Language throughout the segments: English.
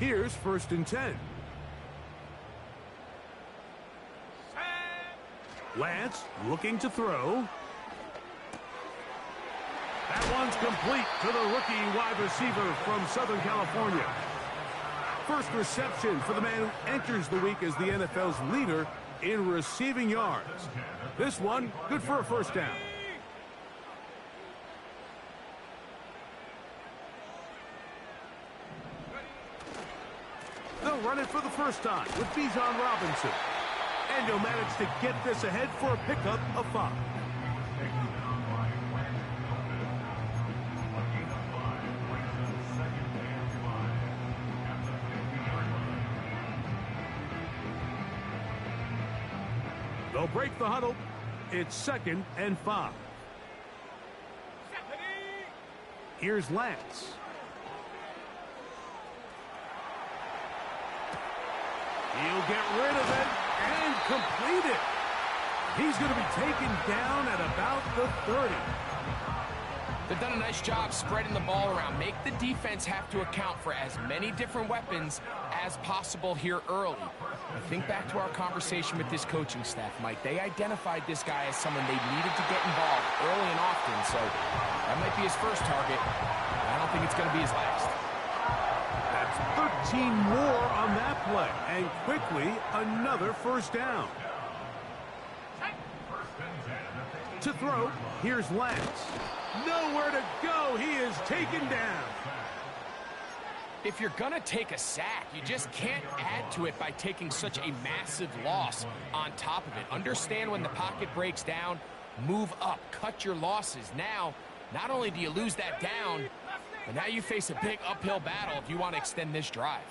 Here's 1st and 10. Lance looking to throw. That one's complete to the rookie wide receiver from Southern California. First reception for the man who enters the week as the NFL's leader in receiving yards. This one, good for a 1st down. They'll run it for the 1st time with Bijan Robinson. And he'll manage to get this ahead for a pickup of 5. They'll break the huddle. It's 2nd and 5. Here's Lance. He'll get rid of it and complete it. He's going to be taken down at about the 30. They've done a nice job spreading the ball around. Make the defense have to account for as many different weapons as possible here early. I think back to our conversation with this coaching staff, Mike. They identified this guy as someone they needed to get involved early and often, so that might be his first target. I don't think it's going to be his last. That's 13 more on that play, and quickly another 1st down. To throw, here's Lance. Nowhere to go. He is taken down. If you're going to take a sack, you just can't add to it by taking such a massive loss on top of it. Understand when the pocket breaks down, move up, cut your losses. Now, not only do you lose that down, but now you face a big uphill battle if you want to extend this drive.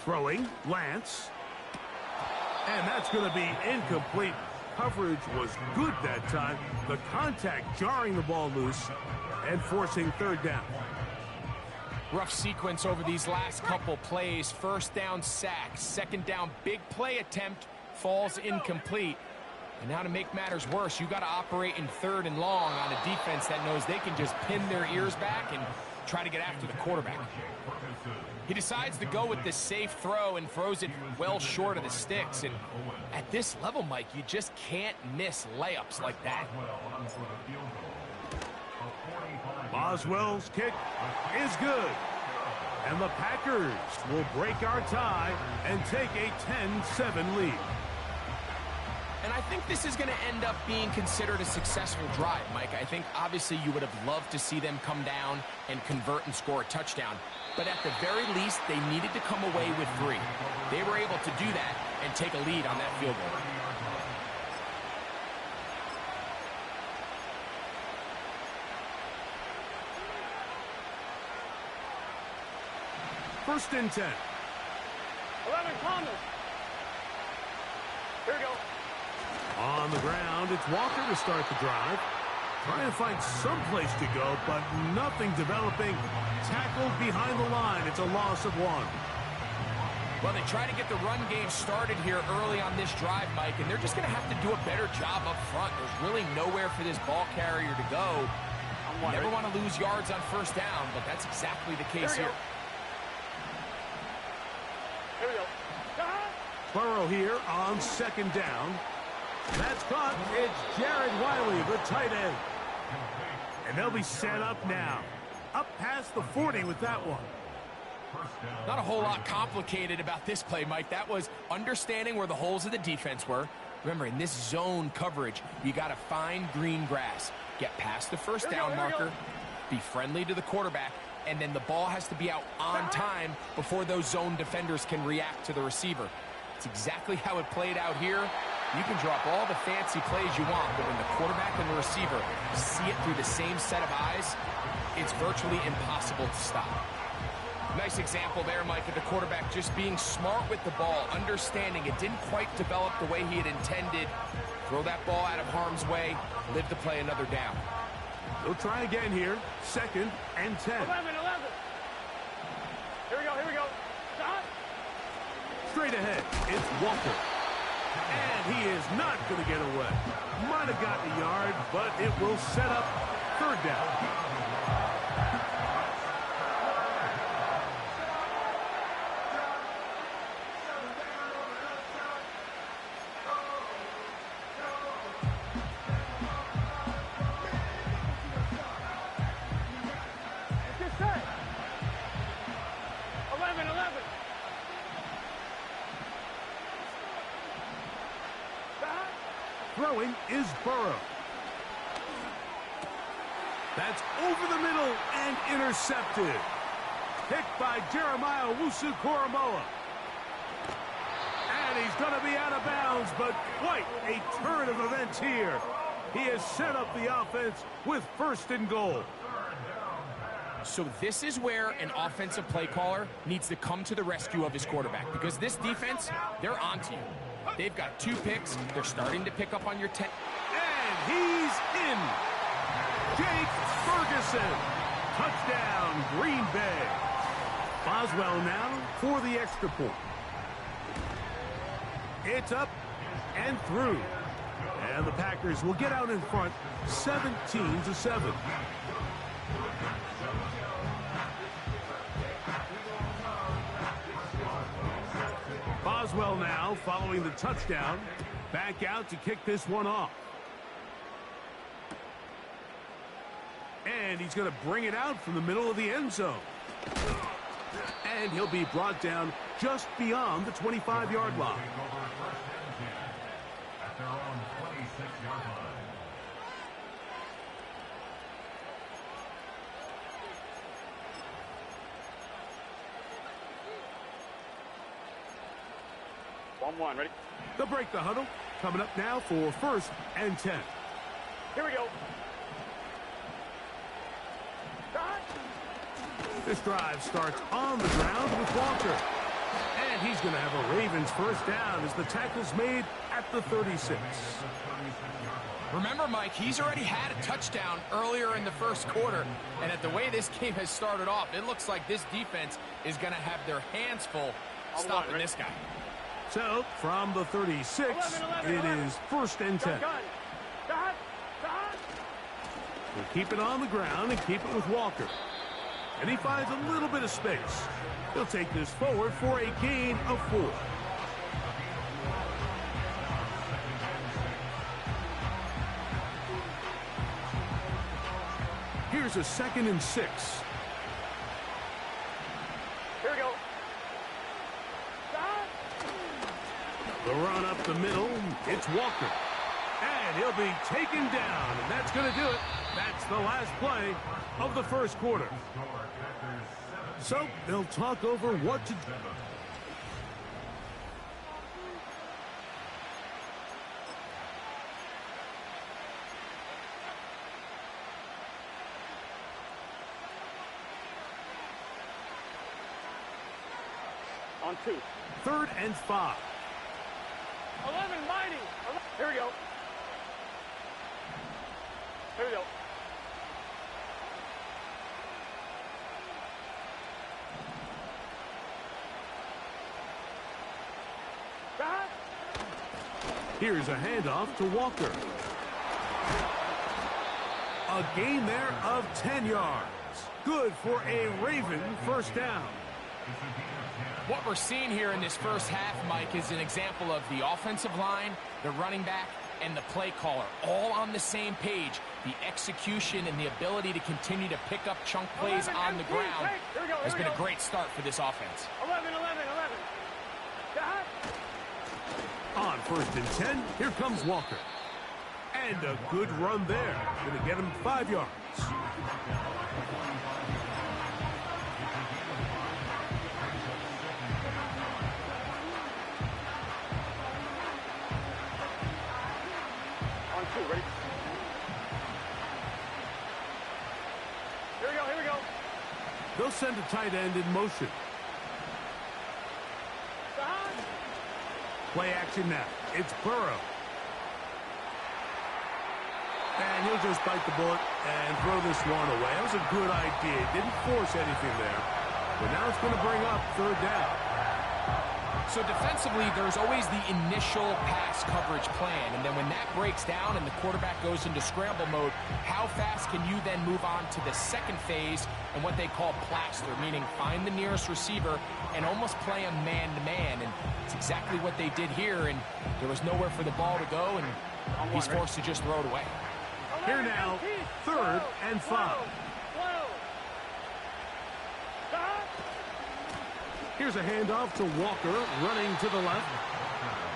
Throwing, Lance. And that's going to be incomplete. Coverage was good that time. The contact jarring the ball loose and forcing 3rd down. Rough sequence over these last couple plays. 1st down sack, 2nd down big play attempt, falls incomplete. And now to make matters worse, you got to operate in 3rd and long on a defense that knows they can just pin their ears back and try to get after the quarterback. He decides to go with this safe throw and throws it well short of the sticks. And at this level, Mike, you just can't miss layups like that. Boswell's kick is good. And the Packers will break our tie and take a 10-7 lead. And I think this is going to end up being considered a successful drive, Mike. I think obviously you would have loved to see them come down and convert and score a touchdown. But at the very least, they needed to come away with 3. They were able to do that and take a lead on that field goal. First and 10. 11, Thomas. Here we go. On the ground, it's Walker to start the drive. Trying to find some place to go, but nothing developing. Tackled behind the line. It's a loss of 1. Well, they try to get the run game started here early on this drive, Mike, and they're just going to have to do a better job up front. There's really nowhere for this ball carrier to go. You never want to lose yards on 1st down, but that's exactly the case here. Here we go. Burrow here on 2nd down. That's caught. It's Jared Wiley, the tight end. And they'll be set up now. Up past the 40 with that one. Not a whole lot complicated about this play, Mike. That was understanding where the holes of the defense were. Remember, in this zone coverage, you got to find green grass. Get past the 1st down marker. Be friendly to the quarterback. And then the ball has to be out on time before those zone defenders can react to the receiver. It's exactly how it played out here. You can drop all the fancy plays you want, but when the quarterback and the receiver see it through the same set of eyes, it's virtually impossible to stop. Nice example there, Mike, of the quarterback just being smart with the ball, understanding it didn't quite develop the way he had intended. Throw that ball out of harm's way, live to play another down. They'll try again here. 2nd and 10. 11. Here we go. Stop. Straight ahead, it's Walker. And he is not going to get away. Might have gotten a yard, but it will set up 3rd down. Throwing is Burrow. That's over the middle and intercepted. Picked by Jeremiah Owusu-Koramoah. And he's going to be out of bounds, but quite a turn of events here. He has set up the offense with 1st and goal. So this is where an offensive play caller needs to come to the rescue of his quarterback, because this defense, they're onto you. They've got 2 picks. They're starting to pick up on your 10. And he's in. Jake Ferguson. Touchdown, Green Bay. Boswell now for the extra point. It's up and through. And the Packers will get out in front 17-7. Boswell now following the touchdown. Back out to kick this one off. And he's going to bring it out from the middle of the end zone. And he'll be brought down just beyond the 25-yard line. One, ready? They'll break the huddle. Coming up now for 1st and 10. Here we go. This drive starts on the ground with Walker. And he's going to have a Ravens 1st down as the tackle's made at the 36. Remember, Mike, he's already had a touchdown earlier in the 1st quarter. And at the way this game has started off, it looks like this defense is going to have their hands full stopping this guy. So, from the 36, 11. It is 1st and 10. We'll keep it on the ground and keep it with Walker. And he finds a little bit of space. He'll take this forward for a gain of 4. Here's a 2nd and 6. Here we go. The run up the middle, it's Walker. And he'll be taken down, and that's going to do it. That's the last play of the 1st quarter. So they'll talk over what to do. On 2. 3rd and 5. 11, mighty. Here we go. Here we go. Here's a handoff to Walker. A gain there of 10 yards. Good for a Raven 1st down. What we're seeing here in this 1st half, Mike, is an example of the offensive line, the running back, and the play caller all on the same page. The execution and the ability to continue to pick up chunk plays 11, on the ground has been go. a great start for this offense. 11. On 1st and 10, here comes Walker. And a good run there. Going to get him 5 yards. On 2, ready? Here we go. They'll send a tight end in motion. Play action now. It's Burrow. And he'll just bite the bullet and throw this one away. That was a good idea. Didn't force anything there. But now it's going to bring up 3rd down. So defensively, there's always the initial pass coverage plan. And then when that breaks down and the quarterback goes into scramble mode, how fast can you then move on to the 2nd phase and what they call plaster, meaning find the nearest receiver and almost play him man-to-man. And it's exactly what they did here. And there was nowhere for the ball to go, and he's forced to just throw it away. Here now, 3rd and 5. Here's a handoff to Walker, running to the left.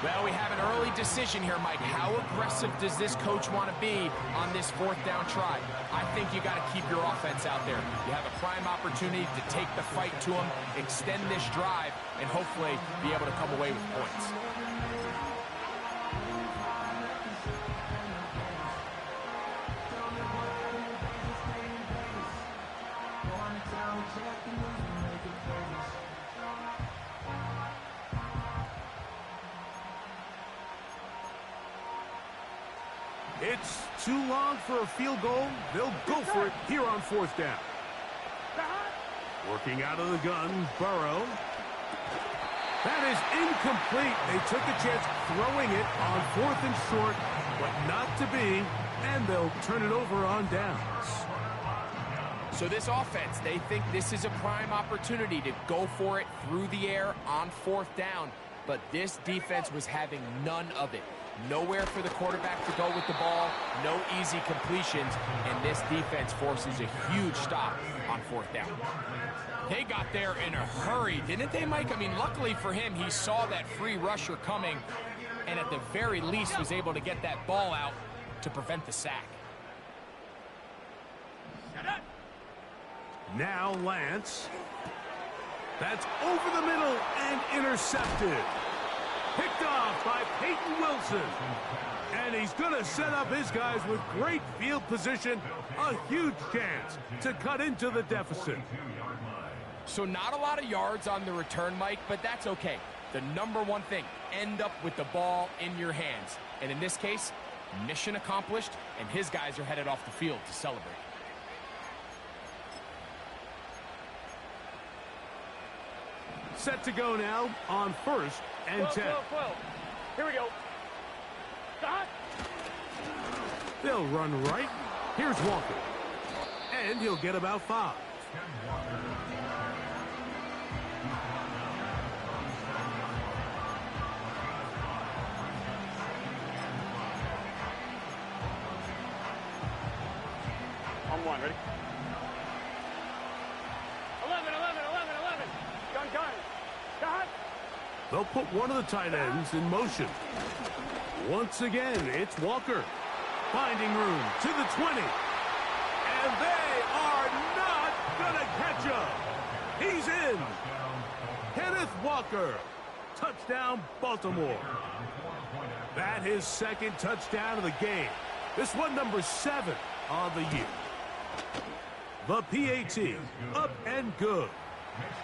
Well, we have an early decision here, Mike. How aggressive does this coach want to be on this fourth down try? I think you got to keep your offense out there. You have a prime opportunity to take the fight to them, extend this drive, and hopefully be able to come away with points. It's too long for a field goal. They'll go for it here on fourth down. Working out of the gun, Burrow. That is incomplete. They took a chance throwing it on 4th and short, but not to be, and they'll turn it over on downs. So this offense, they think this is a prime opportunity to go for it through the air on 4th down, but this defense was having none of it. Nowhere for the quarterback to go with the ball, no easy completions, and this defense forces a huge stop on 4th down. They got there in a hurry, didn't they, Mike? I mean, luckily for him, he saw that free rusher coming, and at the very least was able to get that ball out to prevent the sack. Now Lance. That's over the middle and intercepted. Picked off by Peyton Wilson. And he's going to set up his guys with great field position. A huge chance to cut into the deficit. So not a lot of yards on the return, Mike, but that's okay. The number one thing, end up with the ball in your hands. And in this case, mission accomplished, and his guys are headed off the field to celebrate. Set to go now on 1st and 10. 12. Here we go. Stop. They'll run right. Here's Walker. And he'll get about 5. On 1, ready? 11. Gun. Stop. They'll put one of the tight ends in motion. Once again, it's Walker. Finding room to the 20. And they are not going to catch him. He's in. Kenneth Walker. Touchdown, Baltimore. That his second touchdown of the game. This one number 7 of the year. The PAT, up and good.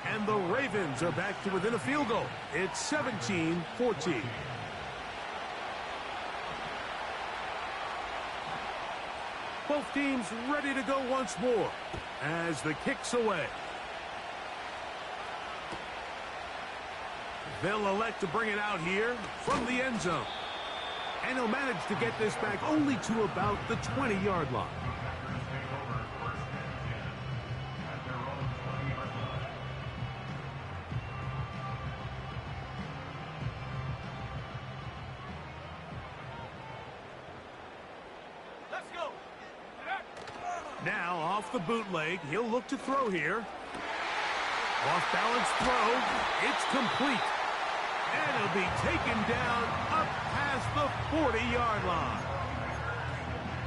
And the Ravens are back to within a field goal. It's 17-14. Both teams ready to go once more as the kick's away. They'll elect to bring it out here from the end zone. And he'll manage to get this back only to about the 20-yard line. Now off the bootleg, he'll look to throw here. Off-balance throw, it's complete. And he'll be taken down up past the 40-yard line.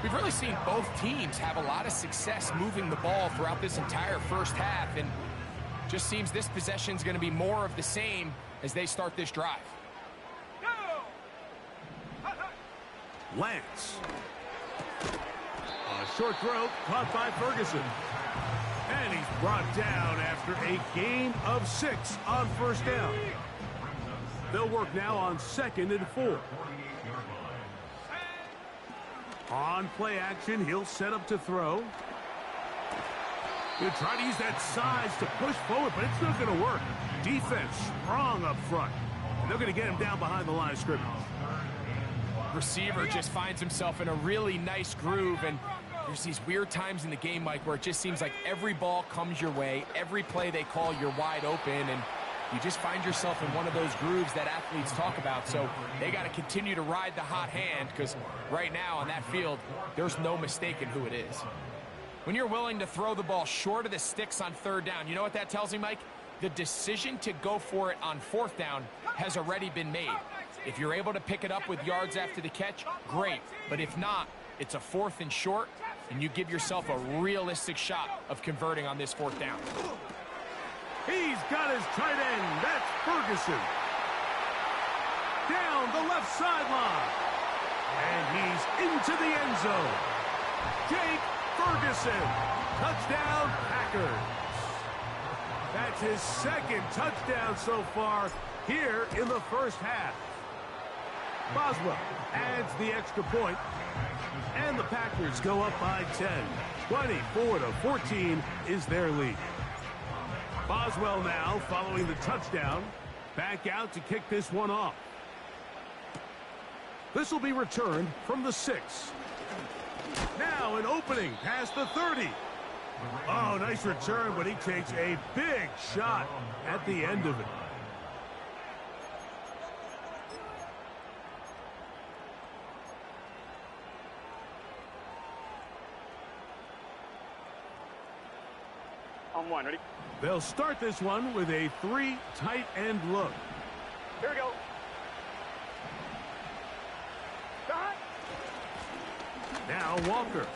We've really seen both teams have a lot of success moving the ball throughout this entire first half, and just seems this possession is going to be more of the same as they start this drive. Lance. A short throw caught by Ferguson. And he's brought down after a gain of 6 on first down. They'll work now on 2nd and 4. On play action, he'll set up to throw. He'll try to use that size to push forward, but it's not going to work. Defense strong up front. And they're going to get him down behind the line of scrimmage. Receiver just finds himself in a really nice groove, and there's these weird times in the game, Mike, where it just seems like every ball comes your way, every play they call, you're wide open, and you just find yourself in one of those grooves that athletes talk about. So they got to continue to ride the hot hand, because right now on that field, there's no mistaking who it is. When you're willing to throw the ball short of the sticks on 3rd down, you know what that tells me, Mike? The decision to go for it on 4th down has already been made. If you're able to pick it up with yards after the catch, great. But if not, it's a 4th and short, and you give yourself a realistic shot of converting on this 4th down. He's got his tight end. That's Ferguson. Down the left sideline. And he's into the end zone. Jake Ferguson. Touchdown, Packers. That's his 2nd touchdown so far here in the first half. Boswell adds the extra point, and the Packers go up by 10. 24-14 is their lead. Boswell now, following the touchdown, back out to kick this one off. This will be returned from the 6. Now an opening past the 30. Oh, nice return, but he takes a big shot at the end of it. On 1, ready? They'll start this one with a 3 tight end look. Here we go. Stop. Now Walker.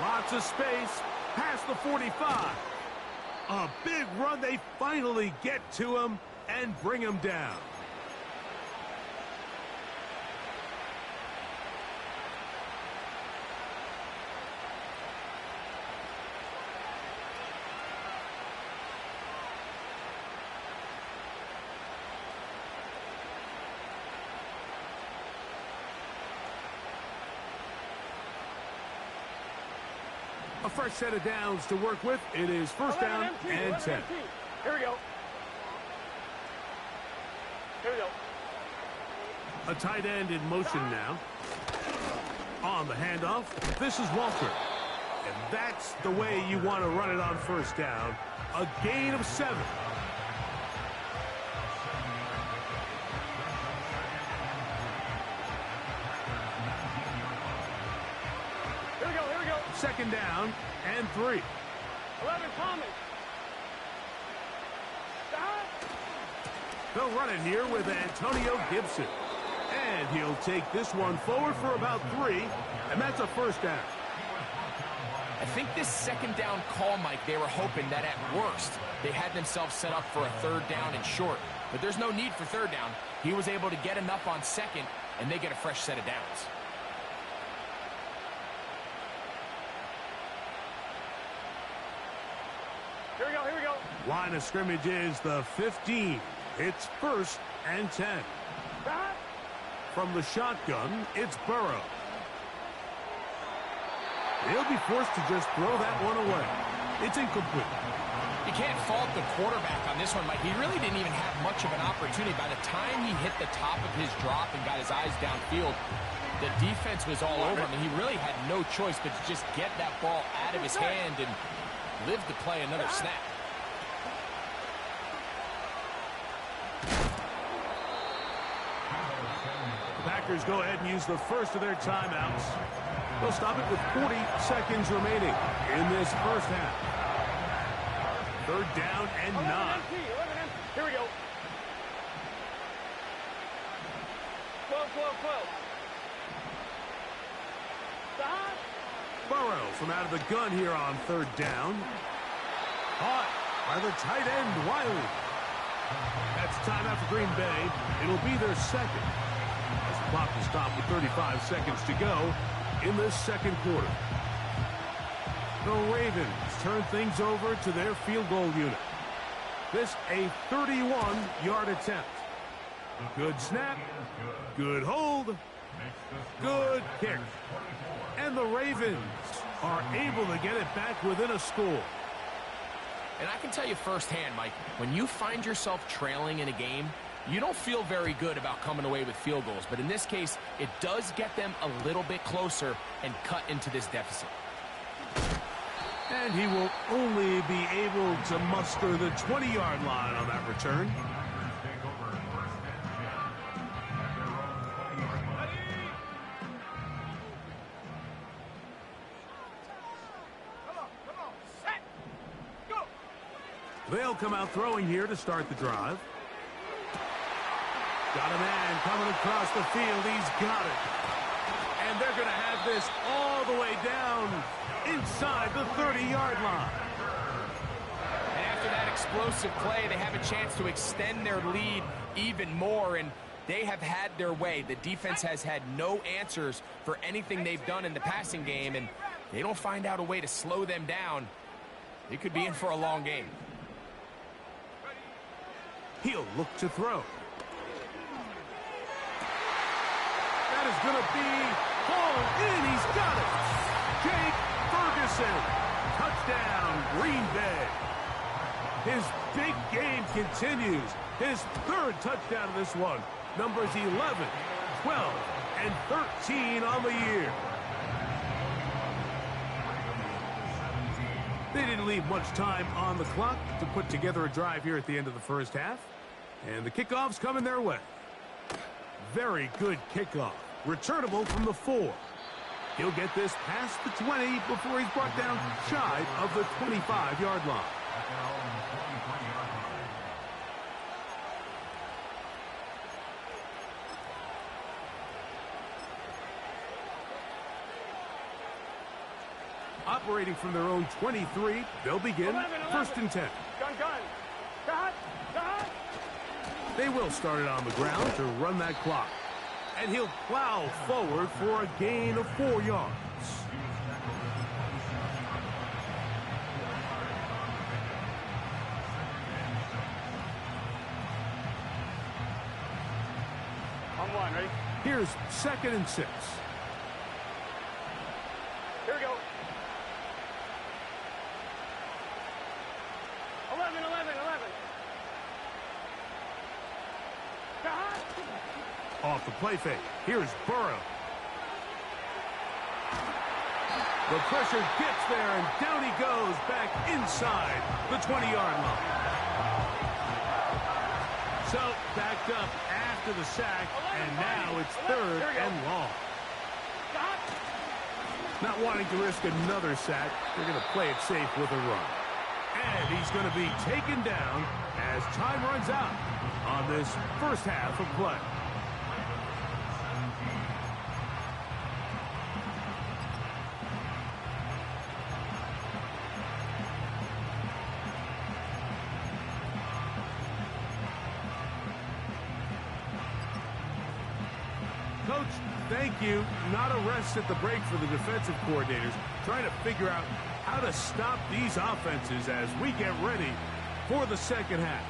Lots of space past the 45. A big run. They finally get to him and bring him down. A fresh set of downs to work with. It is first down and 10. Here we go. Here we go. A tight end in motion now. On the handoff, this is Walker. And that's the way you want to run it on first down. A gain of 7. Second down and 3. 11, Thomas. They'll run it here with Antonio Gibson. And he'll take this one forward for about 3. And that's a first down. I think this 2nd down call, Mike, they were hoping that at worst they had themselves set up for a 3rd down and short. But there's no need for 3rd down. He was able to get enough on 2nd, and they get a fresh set of downs. Here we go, here we go. Line of scrimmage is the 15. It's first and 10. From the shotgun, it's Burrow. He'll be forced to just throw that one away. It's incomplete. You can't fault the quarterback on this one, Mike. He really didn't even have much of an opportunity. By the time he hit the top of his drop and got his eyes downfield, the defense was all over him, and he really had no choice but to just get that ball out of his hand and live to play another snap. The Packers go ahead and use the first of their timeouts. They'll stop it with 40 seconds remaining in this first half. 3rd down and 9. 11 Here we go. 12, 12, 12. Stop. Burrow from out of the gun here on 3rd down. Caught by the tight end, Wiley. That's timeout for Green Bay. It'll be their 2nd. As the clock will stop with 35 seconds to go in this 2nd quarter. The Ravens turn things over to their field goal unit. This a 31-yard attempt. Good snap. Good hold. Good kick. And the Ravens are able to get it back within a score. And I can tell you firsthand, Mike, when you find yourself trailing in a game, you don't feel very good about coming away with field goals. But in this case, it does get them a little bit closer and cut into this deficit. And he will only be able to muster the 20-yard line on that return. They'll come out throwing here to start the drive. Got a man coming across the field. He's got it. And they're going to have this all the way down inside the 30-yard line. And after that explosive play, they have a chance to extend their lead even more, and they have had their way. The defense has had no answers for anything they've done in the passing game, and they don't find out a way to slow them down. They could be in for a long game. He'll look to throw. That is going to be hauled in. He's got it. Jake Ferguson. Touchdown, Green Bay. His big game continues. His third touchdown of this one. Numbers 11, 12, and 13 on the year. They didn't leave much time on the clock to put together a drive here at the end of the first half. And the kickoff's coming their way. Very good kickoff. Returnable from the 4. He'll get this past the 20 before he's brought down shy of the 25-yard line. Operating from their own 23, they'll begin 1st and 10. Gun. Cut. They will start it on the ground to run that clock. And he'll plow forward for a gain of 4 yards. On 1, ready? Here's 2nd and 6. Here we go. 11. Cut. Off the play fake. Here's Burrow. The pressure gets there, and down he goes back inside the 20-yard line. So, backed up after the sack, and now it's 3rd and long. Not wanting to risk another sack, they're going to play it safe with a run. And he's going to be taken down as time runs out on this first half of play. Coach, thank you. Not a rest at the break for the defensive coordinators, trying to figure out how to stop these offenses as we get ready for the second half.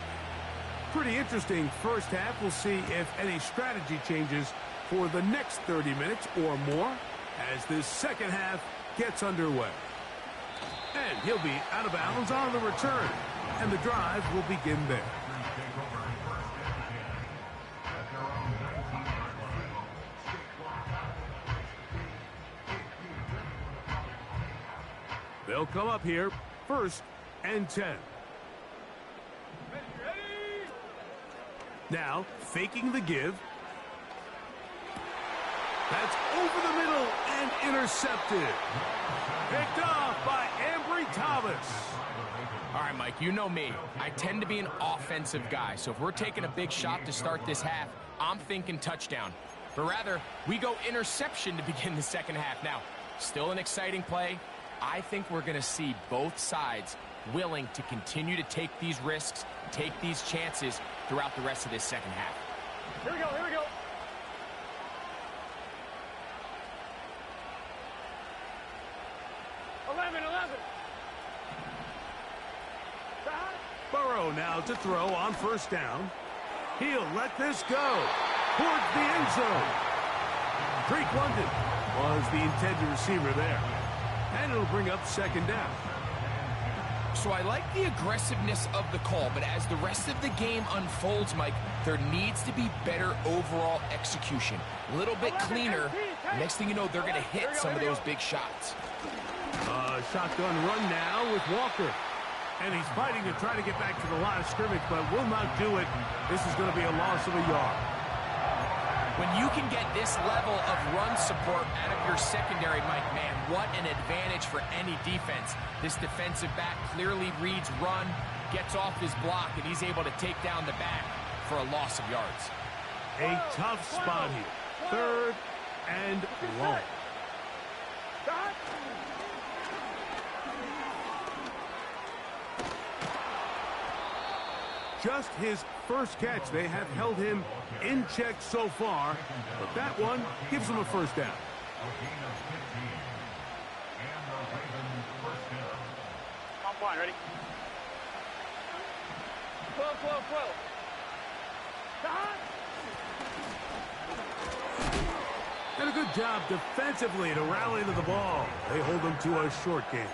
Pretty interesting first half. We'll see if any strategy changes for the next 30 minutes or more as this second half gets underway. And he'll be out of bounds on the return, and the drive will begin there. They'll come up here, 1st and 10. Now, faking the give. That's over the middle and intercepted. Picked off by Ambry Thomas. All right, Mike, you know me. I tend to be an offensive guy, so if we're taking a big shot to start this half, I'm thinking touchdown. But rather, we go interception to begin the second half. Now, still an exciting play. I think we're going to see both sides willing to continue to take these risks, take these chances throughout the rest of this second half. Here we go. 11. Burrow now to throw on 1st down. He'll let this go towards the end zone. Drake London was the intended receiver there. And it'll bring up 2nd down. So I like the aggressiveness of the call, but as the rest of the game unfolds, Mike, there needs to be better overall execution. A little bit cleaner. Next thing you know, they're going to hit some of those big shots. Shotgun run now with Walker. And he's fighting to try to get back to the line of scrimmage, but will not do it. This is going to be a loss of a yard. When you can get this level of run support out of your secondary, Mike, man, what an advantage for any defense. This defensive back clearly reads run, gets off his block, and he's able to take down the back for a loss of yards. A tough spot here. Third and long. Just his first catch. They have held him in check so far, but that one gives him a first down. On point, ready? 12. And a good job defensively to rally to the ball. They hold him to a short game.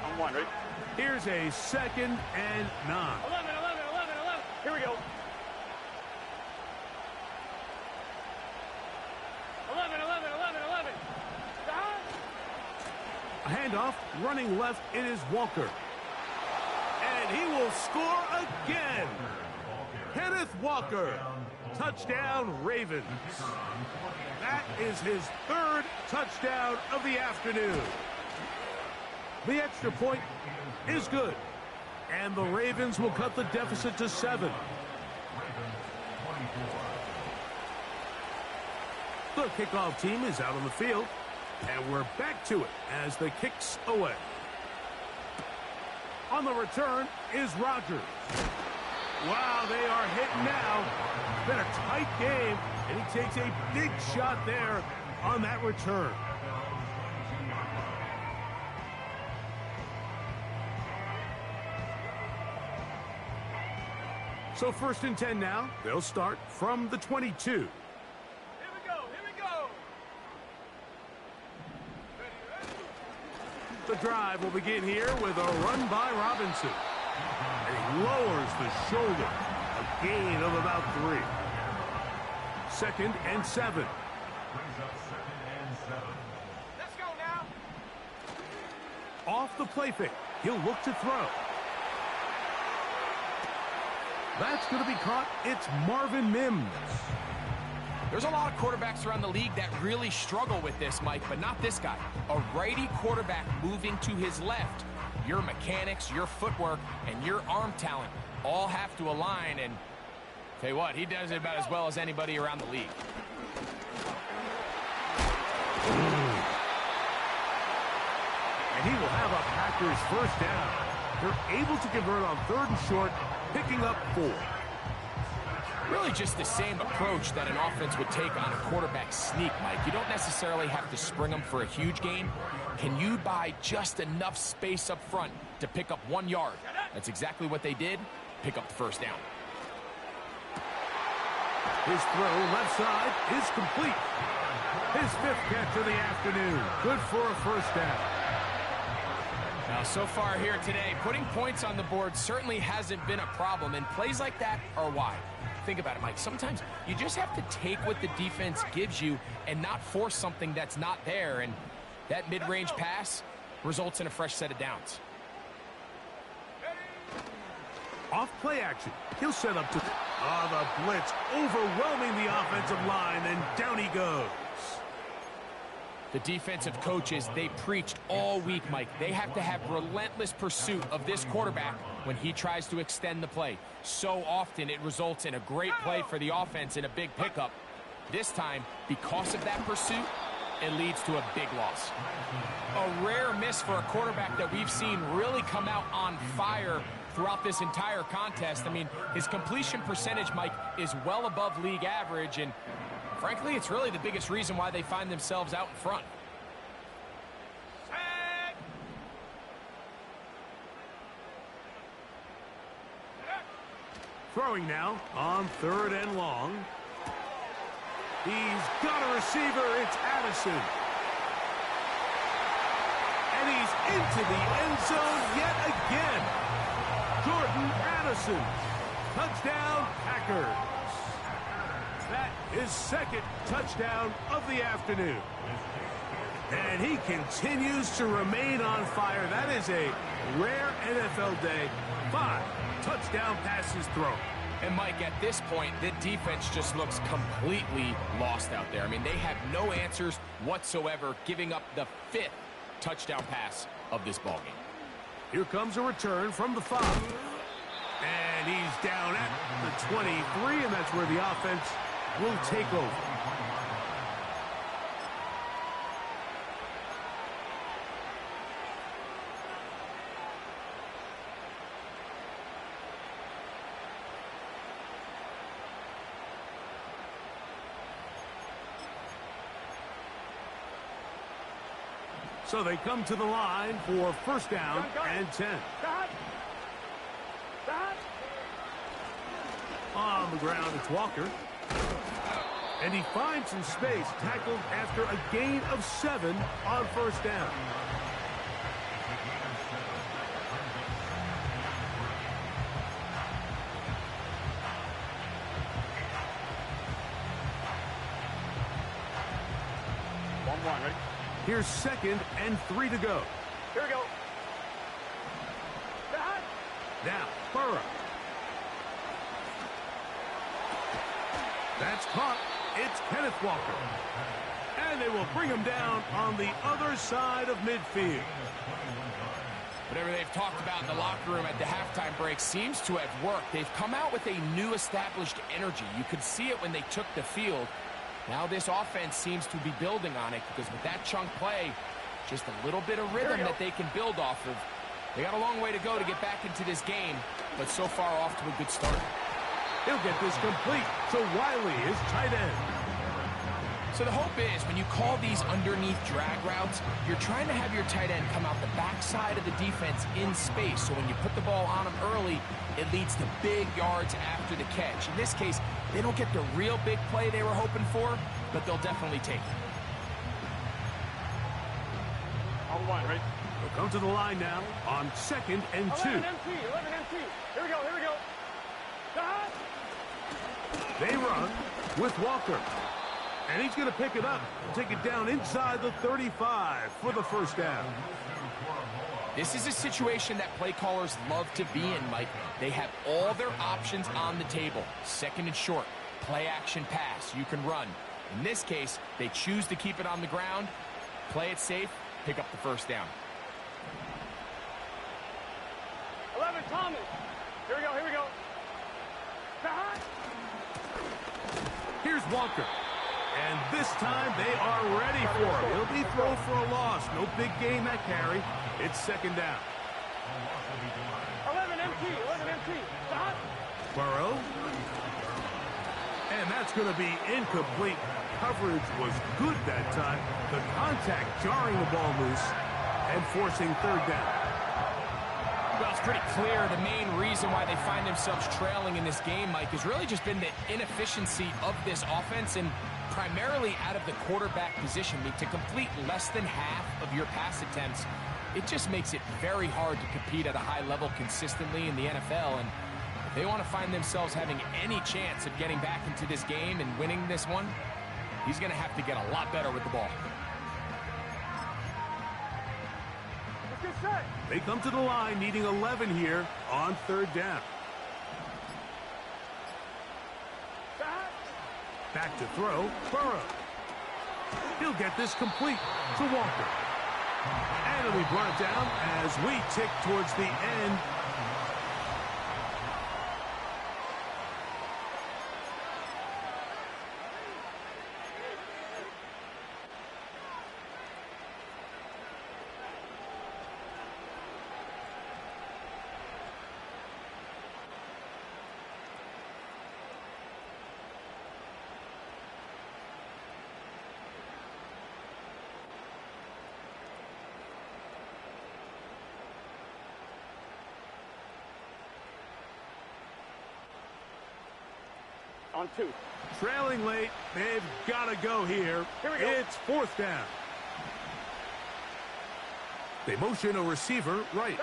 On one, ready? Here's a 2nd and 9. 11. Here we go. 11. A handoff, running left, it is Walker. And he will score again. Kenneth Walker, touchdown Ravens. That is his 3rd touchdown of the afternoon. The extra point is good. And the Ravens will cut the deficit to 7. The kickoff team is out on the field. And we're back to it as the kick's away. On the return is Rodgers. Wow, they are hitting now. Been a tight game, and he takes a big shot there on that return. So 1st and 10 now. They'll start from the 22. Here we go. The drive will begin here with a run by Robinson. And he lowers the shoulder. A gain of about 3. 2nd and 7. Let's go now. Off the play fake. He'll look to throw. That's going to be caught. It's Marvin Mims. There's a lot of quarterbacks around the league that really struggle with this, Mike, but not this guy. A righty quarterback moving to his left. Your mechanics, your footwork, and your arm talent all have to align, and tell you what, he does it about as well as anybody around the league. And he will have a Packers first down. They're able to convert on 3rd and short, picking up 4. Really just the same approach that an offense would take on a quarterback sneak, Mike. You don't necessarily have to spring them for a huge gain. Can you buy just enough space up front to pick up 1 yard? That's exactly what they did. Pick up the first down. His throw left side is complete. His 5th catch of the afternoon. Good for a first down. Now, so far here today, putting points on the board certainly hasn't been a problem, and plays like that are why. Think about it, Mike. Sometimes you just have to take what the defense gives you and not force something that's not there, and that mid-range pass results in a fresh set of downs. Off play action. He'll set up to... the blitz overwhelming the offensive line, and down he goes. The defensive coaches, they preached all week, Mike. They have to have relentless pursuit of this quarterback when he tries to extend the play. So often it results in a great play for the offense and a big pickup. This time, because of that pursuit, it leads to a big loss. A rare miss for a quarterback that we've seen really come out on fire throughout this entire contest. I mean, his completion percentage, Mike, is well above league average, and frankly, it's really the biggest reason why they find themselves out in front. Throwing now on 3rd and long. He's got a receiver. It's Addison. And he's into the end zone yet again. Jordan Addison. Touchdown, Packers. That is 2nd touchdown of the afternoon. And he continues to remain on fire. That is a rare NFL day. 5 touchdown passes thrown. And, Mike, at this point, the defense just looks completely lost out there. I mean, they have no answers whatsoever, giving up the 5th touchdown pass of this ballgame. Here comes a return from the 5. And he's down at the 23, and that's where the offense will take over. So they come to the line for first down and 10. On the ground, it's Walker. And he finds some space, tackled after a gain of 7 on first down. Ready? Here's 2nd and 3 to go. Here we go. Now, Burrow. That's caught. It's Kenneth Walker. And they will bring him down on the other side of midfield. Whatever they've talked about in the locker room at the halftime break seems to have worked. They've come out with a new established energy. You could see it when they took the field. Now this offense seems to be building on it because with that chunk play, just a little bit of rhythm that they can build off of. They got a long way to go to get back into this game, but so far off to a good start. He'll get this complete to Wiley, his tight end. So the hope is when you call these underneath drag routes, you're trying to have your tight end come out the backside of the defense in space. So when you put the ball on him early, it leads to big yards after the catch. In this case, they don't get the real big play they were hoping for, but they'll definitely take it. On the line, right? They'll come to the line now on 2nd and 2. 11 MT. Here we go. They run with Walker. And he's going to pick it up, take it down inside the 35 for the first down. This is a situation that play callers love to be in, Mike. They have all their options on the table. 2nd and short, play action pass, you can run. In this case, they choose to keep it on the ground, play it safe, pick up the first down. 11 Thomas. Here we go. Here's Walker. And this time they are ready for him. He'll be thrown for a loss. No big gain that carry. It's 2nd down. 11 MT. Burrow. And that's going to be incomplete. Coverage was good that time. The contact jarring the ball loose and forcing 3rd down. Well, it's pretty clear the main reason why they find themselves trailing in this game, Mike, has really just been the inefficiency of this offense and primarily out of the quarterback position. I mean, to complete less than half of your pass attempts, it just makes it very hard to compete at a high level consistently in the NFL. And if they want to find themselves having any chance of getting back into this game and winning this one, he's going to have to get a lot better with the ball. They come to the line needing 11 here on 3rd down. Back to throw, Burrow. He'll get this complete to Walker. And it'll be brought down as we tick towards the end. On 2. Trailing late, they've got to go here. Here we go. It's 4th down. They motion a receiver right.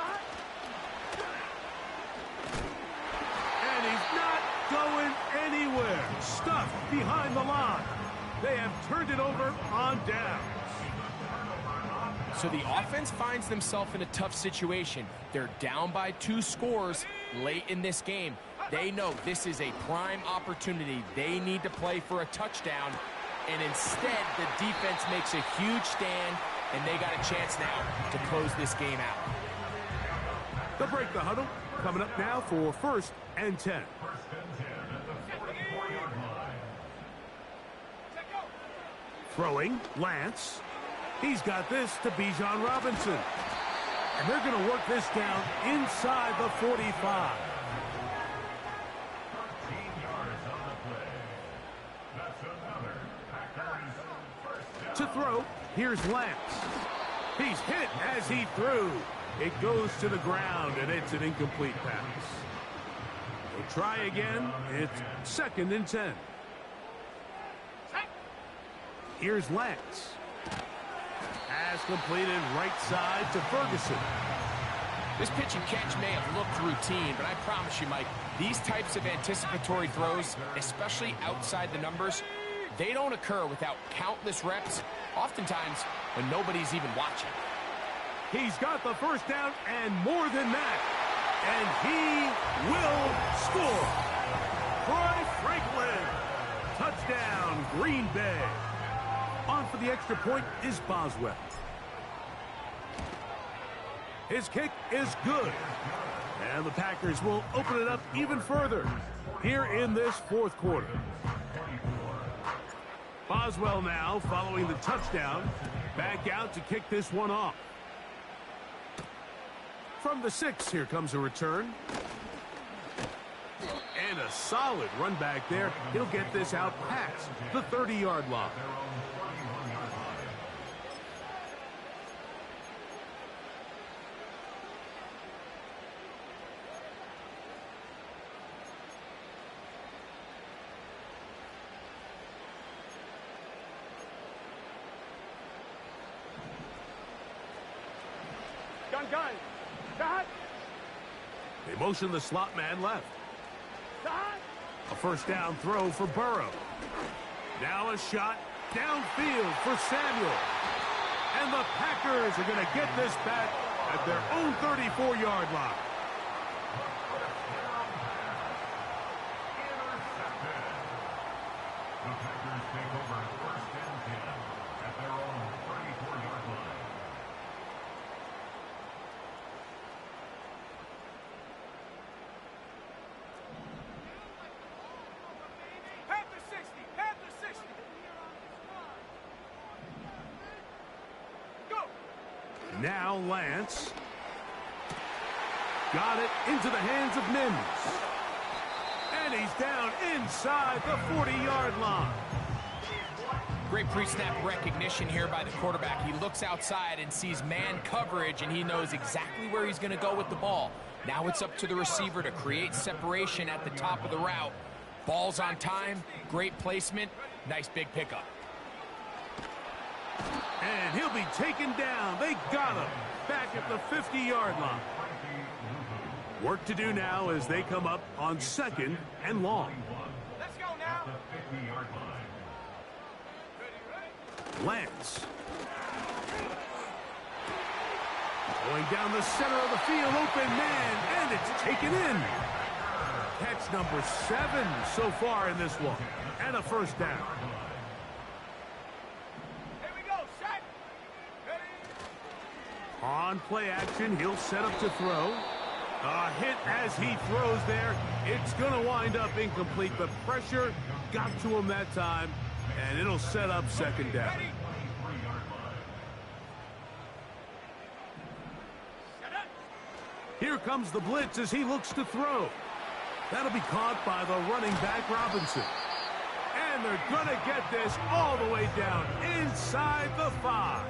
And he's not going anywhere. Stuffed behind the line. They have turned it over on downs. So the offense finds themselves in a tough situation. They're down by 2 scores late in this game. They know this is a prime opportunity. They need to play for a touchdown, and instead the defense makes a huge stand, and they got a chance now to close this game out. They'll break the huddle. Coming up now for 1st and 10. Throwing, Lance. He's got this to Bijan Robinson. And they're going to work this down inside the 45. To throw, here's Lance. He's hit as he threw. It goes to the ground, and it's an incomplete pass. They'll try again. It's 2nd and 10. Here's Lance. Pass completed right side to Ferguson. This pitch and catch may have looked routine, but I promise you, Mike, these types of anticipatory throws, especially outside the numbers, they don't occur without countless reps, oftentimes when nobody's even watching. He's got the first down and more than that. And he will score. Troy Franklin. Touchdown, Green Bay. On for the extra point is Boswell. His kick is good. And the Packers will open it up even further here in this 4th quarter. Boswell now following the touchdown. Back out to kick this one off. From the 6, here comes a return. And a solid run back there. He'll get this out past the 30-yard line. Gun. Shot. They motion the slot man left. Shot. A first down throw for Burrow. Now a shot downfield for Samuel. And the Packers are going to get this back at their own 34-yard line. The Packers take over 1st and 10 at their own 34-yard line. Now Lance. Got it into the hands of Mims. And he's down inside the 40-yard line. Great pre-snap recognition here by the quarterback. He looks outside and sees man coverage, and he knows exactly where he's going to go with the ball. Now it's up to the receiver to create separation at the top of the route. Ball's on time, great placement, nice big pickup. And he'll be taken down. They got him back at the 50-yard line. Work to do now as they come up on 2nd and long. Let's go now. Lance. Going down the center of the field, open man, and it's taken in. Catch number 7 so far in this one. And a first down. On play action, he'll set up to throw. A hit as he throws there. It's going to wind up incomplete. The pressure got to him that time, and it'll set up 2nd down. Here comes the blitz as he looks to throw. That'll be caught by the running back, Robinson. And they're going to get this all the way down inside the 5.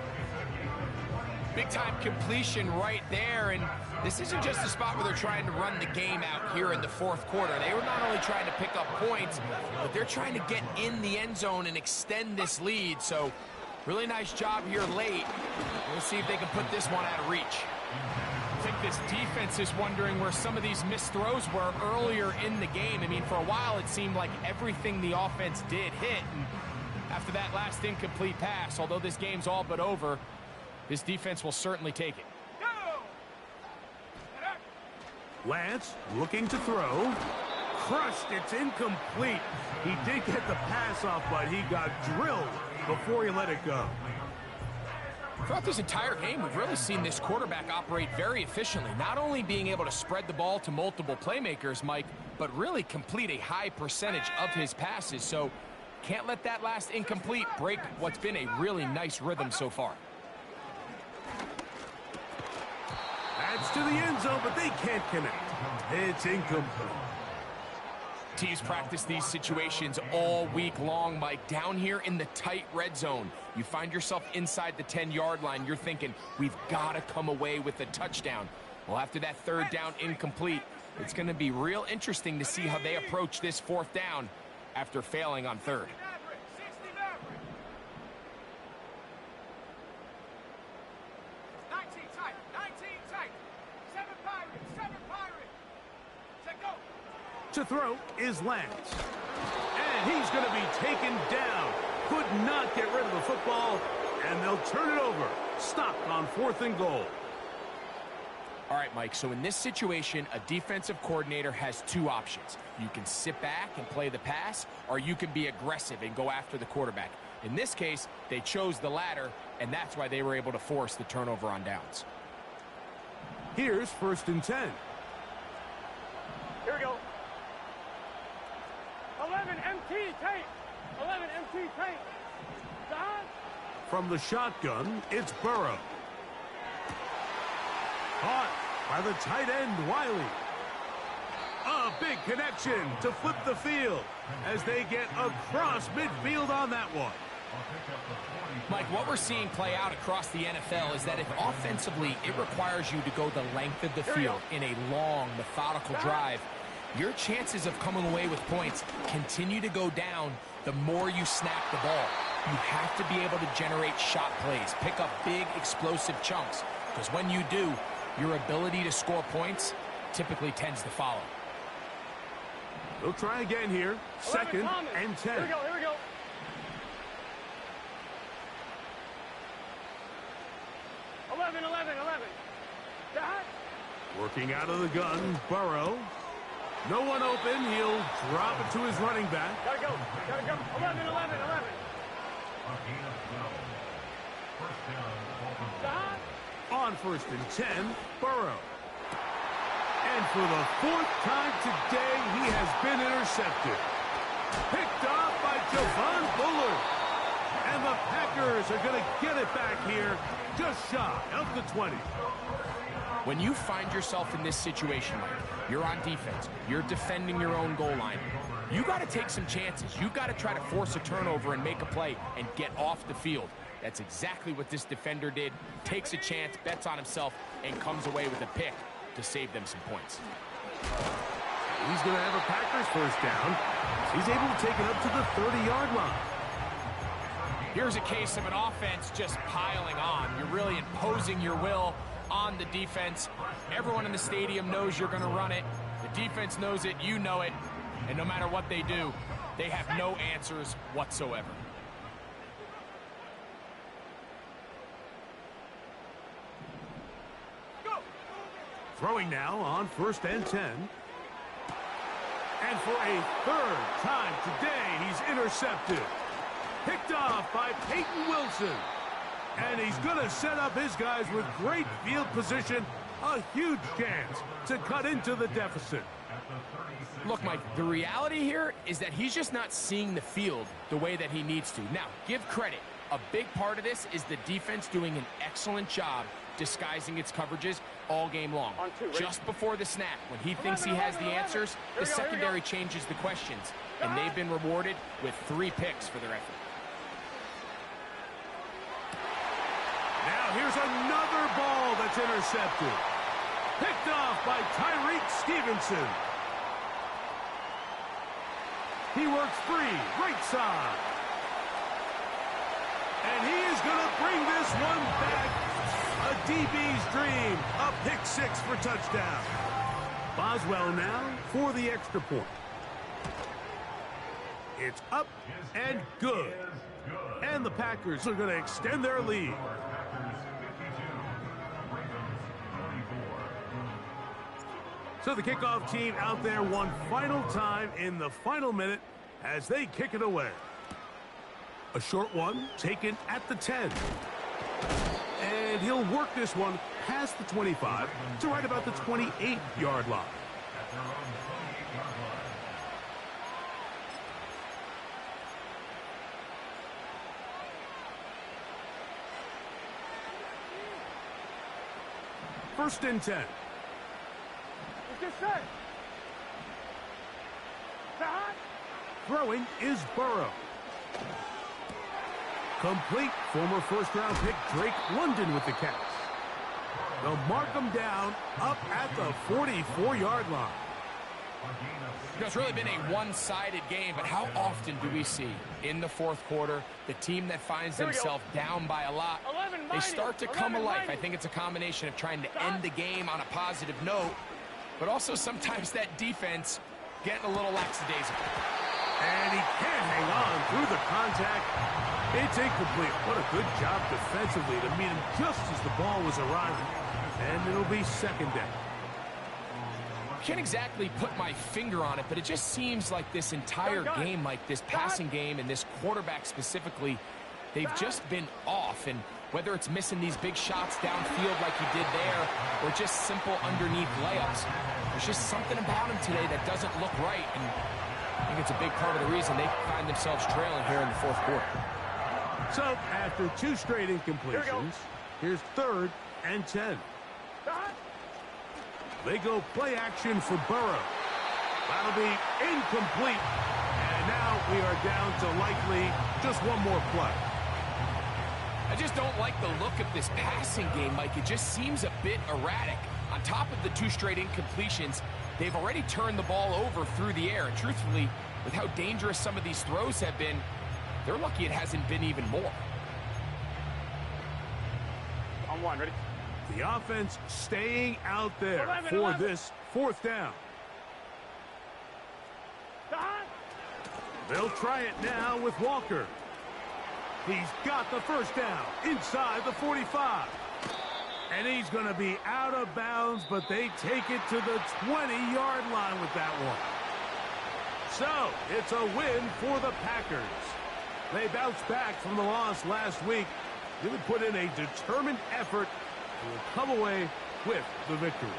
Big-time completion right there, and this isn't just a spot where they're trying to run the game out here in the 4th quarter. They were not only trying to pick up points, but they're trying to get in the end zone and extend this lead. So, really nice job here late. We'll see if they can put this one out of reach. I think this defense is wondering where some of these missed throws were earlier in the game. I mean, for a while it seemed like everything the offense did hit, and after that last incomplete pass, although this game's all but over, this defense will certainly take it. Lance looking to throw. crushed. It's incomplete. He did get the pass off, but he got drilled before he let it go. Throughout this entire game, we've really seen this quarterback operate very efficiently, not only being able to spread the ball to multiple playmakers, Mike, but really complete a high percentage of his passes. So can't let that last incomplete break what's been a really nice rhythm so far. That's to the end zone, but they can't connect. It's incomplete. Teams practice these situations all week long, Mike. Down here in the tight red zone, you find yourself inside the 10-yard line. You're thinking, we've got to come away with a touchdown. Well, after that third down incomplete, it's going to be real interesting to see how they approach this fourth down after failing on third. To throw is Lance. And he's going to be taken down. Could not get rid of the football, and they'll turn it over. Stopped on 4th and goal. All right, Mike, so in this situation, a defensive coordinator has two options. You can sit back and play the pass, or you can be aggressive and go after the quarterback. In this case, they chose the latter, and that's why they were able to force the turnover on downs. Here's 1st and 10. Here we go. 11 MT tape. 11 MT tape. Don. From the shotgun, it's Burrow. Caught by the tight end, Wiley. A big connection to flip the field as they get across midfield on that one. Mike, what we're seeing play out across the NFL is that if offensively it requires you to go the length of the field in a long, methodical drive, your chances of coming away with points continue to go down the more you snap the ball. You have to be able to generate shot plays, pick up big, explosive chunks, because when you do, your ability to score points typically tends to follow. They'll try again here. 2nd and 10. Here we go, here we go. 11. Don. Working out of the gun, Burrow. No one open. He'll drop it to his running back. Gotta go. 11. Don. On 1st and 10, Burrow. And for the 4th time today, he has been intercepted. Picked off by Javon Bullard. And the Packers are going to get it back here just shy of the 20. When you find yourself in this situation, Mike, you're on defense, you're defending your own goal line, you got to take some chances. You got to try to force a turnover and make a play and get off the field. That's exactly what this defender did. Takes a chance, bets on himself, and comes away with a pick to save them some points. He's going to have a Packers first down. He's able to take it up to the 30-yard line. Here's a case of an offense just piling on. You're really imposing your will on the defense. Everyone in the stadium knows you're going to run it. The defense knows it, you know it, and no matter what they do, they have no answers whatsoever. Throwing now on 1st and 10. And for a 3rd time today, he's intercepted. Picked off by Peyton Wilson. And he's going to set up his guys with great field position. A huge chance to cut into the deficit. Look, Mike, the reality here is that he's just not seeing the field the way that he needs to. Now, give credit. A big part of this is the defense doing an excellent job disguising its coverages all game long. Just before the snap, when he thinks he has the answers, the secondary changes the questions, and they've been rewarded with 3 picks for their effort. Now here's another ball that's intercepted. Picked off by Tyreek Stevenson. He works free, right side. And he is going to bring this one back. A DB's dream. A pick 6 for touchdown. Boswell now for the extra point. It's up and good. And the Packers are going to extend their lead. So the kickoff team out there one final time in the final minute as they kick it away. A short one taken at the 10. And he'll work this one past the 25 to right about the 28-yard line. At their own 28-yard line. First and 10. It's just set. Hot. Throwing is Burrow. Complete. Former first-round pick Drake London with the catch. They'll mark him down up at the 44-yard line. You know, it's really been a one-sided game, but how often do we see in the fourth quarter the team that finds themselves down by a lot, they start to come alive. I think it's a combination of trying to end the game on a positive note, but also sometimes that defense getting a little lackadaisical. And he can't hang on through the contact. It's incomplete. What a good job defensively to meet him just as the ball was arriving. And it'll be second down. Can't exactly put my finger on it, but it just seems like this entire game, like this passing game and this quarterback specifically, they've just been off. And whether it's missing these big shots downfield like he did there or just simple underneath layups, there's just something about him today that doesn't look right. And I think it's a big part of the reason they find themselves trailing here in the fourth quarter. So after two straight incompletions, here's third and 10. They go play action for Burrow. That'll be incomplete. And now we are down to likely just one more play. I just don't like the look of this passing game, Mike. It just seems a bit erratic. On top of the two straight incompletions, they've already turned the ball over through the air. And truthfully, with how dangerous some of these throws have been, they're lucky it hasn't been even more. On one, ready? The offense staying out there 11, for 11. this fourth down. They'll try it now with Walker. He's got the first down inside the 45. And he's going to be out of bounds, but they take it to the 20-yard line with that one. So, it's a win for the Packers. They bounced back from the loss last week. They would put in a determined effort and will come away with the victory.